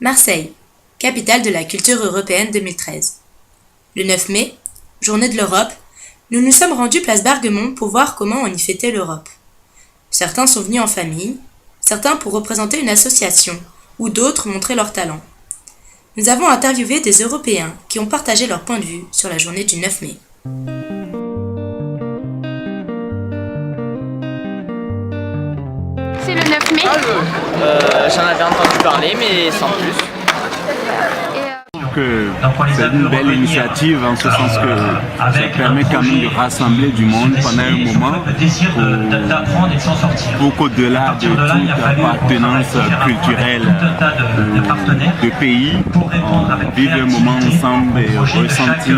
Marseille, capitale de la culture européenne 2013. Le 9 mai, journée de l'Europe, nous nous sommes rendus place Barguemont pour voir comment on y fêtait l'Europe. Certains sont venus en famille, certains pour représenter une association, ou d'autres montrer leur talent. Nous avons interviewé des Européens qui ont partagé leur point de vue sur la journée du 9 mai. C'est le 9 mai. J'en avais entendu parler, mais sans plus. C'est une belle initiative en ce sens que ça permet quand même de rassembler du monde pendant un moment pour qu'au-delà de toute appartenance culturelle de pays, on vive un moment ensemble et ressentir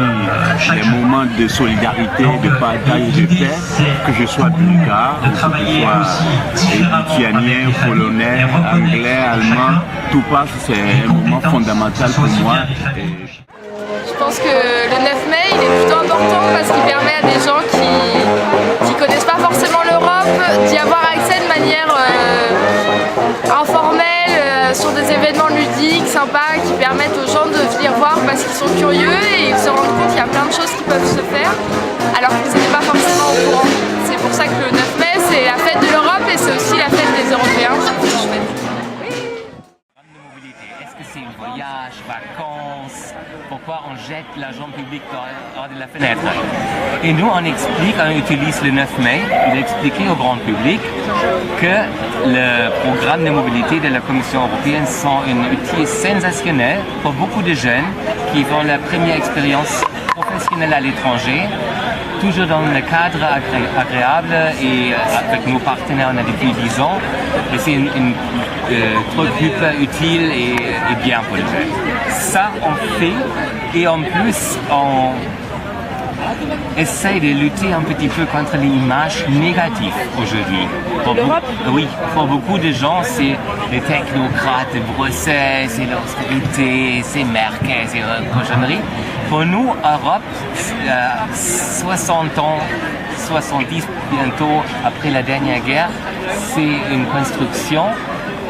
les moments de solidarité, de partage, de paix, que je sois bulgare, que je sois lituanien, polonais, anglais, allemand, tout passe, c'est un moment fondamental pour moi. Je pense que le 9 mai, il est plutôt important parce qu'il permet à des gens qui ne connaissent pas forcément l'Europe d'y avoir accès de manière informelle sur des événements ludiques, sympas, qui permettent aux gens de venir voir parce qu'ils sont curieux et ils se rendent compte qu'il y a plein de choses qui peuvent se faire alors qu'ils n'étaient pas forcément au courant. C'est pour ça que le 9 mai, c'est la fête de l'Europe et c'est aussi la fête des Européens. C'est un voyage, vacances, pourquoi on jette l'argent public hors de la fenêtre. Et nous, on explique, on utilise le 9 mai, il expliquer au grand public que le programme de mobilité de la Commission européenne sont un outil sensationnel pour beaucoup de jeunes qui font la première expérience professionnelle à l'étranger, toujours dans le cadre agréable et avec nos partenaires on a depuis 10 ans. Et c'est une truc hyper utile et bien pour les jeunes. Ça on fait et en plus on essaye de lutter un petit peu contre les images négatives aujourd'hui. Oui, pour beaucoup de gens, c'est les technocrates de Bruxelles, c'est l'austérité, c'est Merkel, c'est la cochonnerie. Pour nous, Europe, 60 ans, 70 bientôt après la dernière guerre, c'est une construction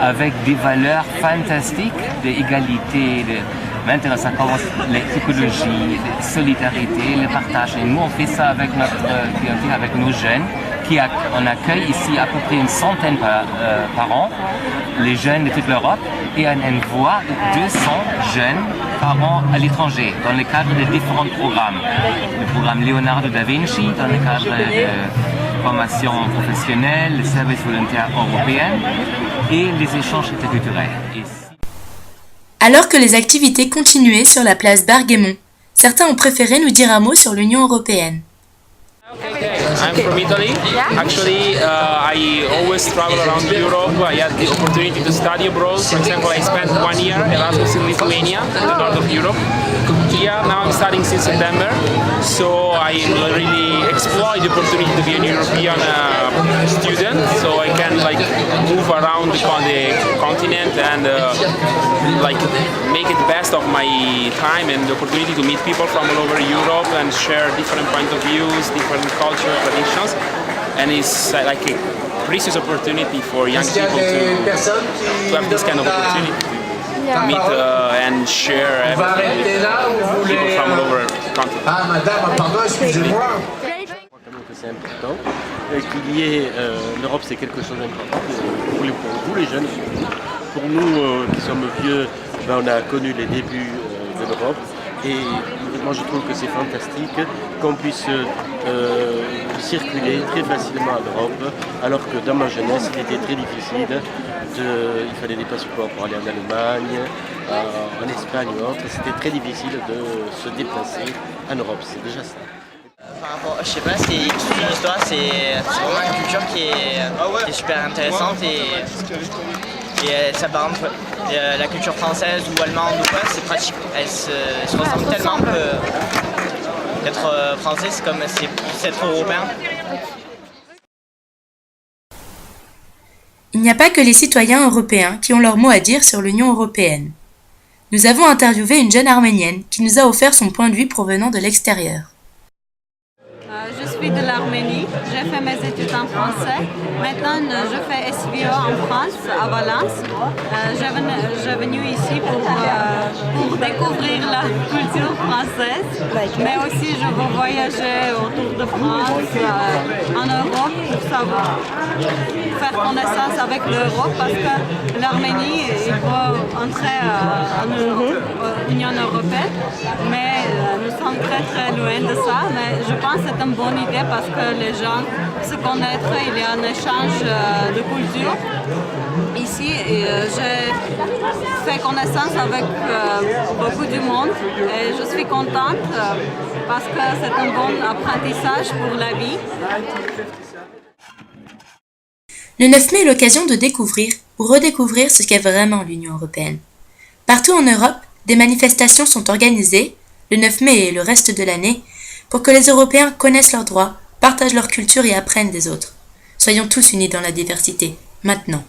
avec des valeurs fantastiques d'égalité, maintenant ça commence l'écologie, la solidarité, le partage. Et nous on fait ça avec notre clientèle, avec nos jeunes, on accueille ici à peu près une centaine par an, les jeunes de toute l'Europe, et on envoie 200 jeunes par an à l'étranger, dans le cadre de différents programmes. Le programme Leonardo da Vinci, dans le cadre de formation professionnelle, le service volontaire européen et les échanges interculturels. Alors que les activités continuaient sur la place Barguemont, certains ont préféré nous dire un mot sur l'Union européenne. I'm from Italy. Actually, I always travel around Europe. I had the opportunity to study abroad. For example, I spent 1 year Erasmus in Lithuania, in the north of Europe. Here, now I'm studying since September, so I really exploit the opportunity to be an European student, so I can move around the continent and make it the best of my time and the opportunity to meet people from all over Europe and share different point of views, different cultural traditions, and it's like a precious opportunity for young people to have this kind of opportunity to meet and share everything with people from all over the continent. C'est important qu'il y ait l'Europe, c'est quelque chose d'important pour vous les jeunes surtout. Pour nous qui sommes vieux, on a connu les débuts de l'Europe et moi je trouve que c'est fantastique qu'on puisse circuler très facilement en Europe, alors que dans ma jeunesse il était très difficile, il fallait des passeports pour aller en Allemagne, en Espagne ou autre, c'était très difficile de se déplacer en Europe, c'est déjà ça. Par rapport, je sais pas, c'est toute une histoire, c'est vraiment une culture qui est super intéressante et ça par exemple la culture française ou allemande ou quoi, c'est pratique, elle se ressemble tellement que d'être français c'est comme c'est être européen. Il n'y a pas que les citoyens européens qui ont leur mot à dire sur l'Union européenne. Nous avons interviewé une jeune arménienne qui nous a offert son point de vue provenant de l'extérieur. Je suis suis de l'Arménie, j'ai fait mes études en français. Maintenant, je fais SVO en France, à Valence. Je suis venue ici pour découvrir la culture française, mais aussi je veux voyager autour de France, en Europe, pour savoir, faire connaissance avec l'Europe, parce que l'Arménie, il faut entrer en Union européenne, mais nous sommes très loin de ça. Mais je pense que c'est une bonne idée parce que les gens se connaissent, il y a un échange de culture ici. Et j'ai fait connaissance avec beaucoup du monde et je suis contente parce que c'est un bon apprentissage pour la vie. Le 9 mai est l'occasion de découvrir ou redécouvrir ce qu'est vraiment l'Union européenne. Partout en Europe, des manifestations sont organisées, le 9 mai et le reste de l'année, pour que les Européens connaissent leurs droits, partagent leur culture et apprennent des autres. Soyons tous unis dans la diversité, maintenant.